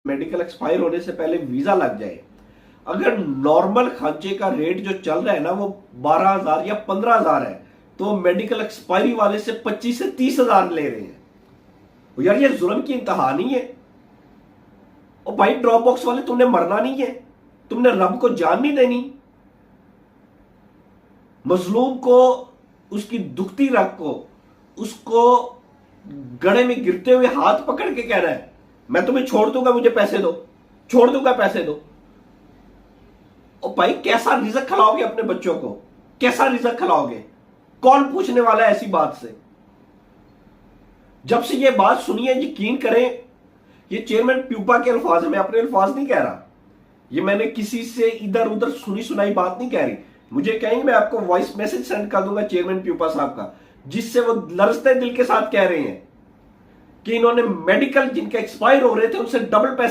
Medical expire होने से पहले वीजा लग जाए, अगर नॉर्मल खर्चे का रेट जो चल रहा है ना वो 12,000 या 15,000 है, तो मेडिकल एक्सपायरी वाले से 25 से 30,000 ले रहे हैं। यार ये जुल्म की इंतहा नहीं है? और भाई ड्रॉप बॉक्स वाले, तुमने मरना नहीं है, तुमने रब को जान नहीं देनी। मजलूम को, उसकी दुखती रग को, उसको गड़े में गिरते हुए हाथ पकड़ के कह रहा है मैं तुम्हें छोड़ दूंगा, मुझे पैसे दो, छोड़ दूंगा, पैसे दो। और भाई कैसा रिज़्क खिलाओगे अपने बच्चों को? कैसा रिज़्क खिलाओगे? कौन पूछने वाला है ऐसी बात से? जब से ये बात सुनिए, यकीन करें, ये चेयरमैन प्यूपा के अल्फाज है, मैं अपने अल्फाज नहीं कह रहा, ये मैंने किसी से इधर उधर सुनी सुनाई बात नहीं कह रही। मुझे कहेंगे, मैं आपको वॉइस मैसेज सेंड कर दूंगा चेयरमैन प्यूपा साहब का, जिससे वो लरजते दिल के साथ कह रहे हैं कि इन्होंने मेडिकल जिनके एक्सपायर हो रहे थे उनसे डबल पैसे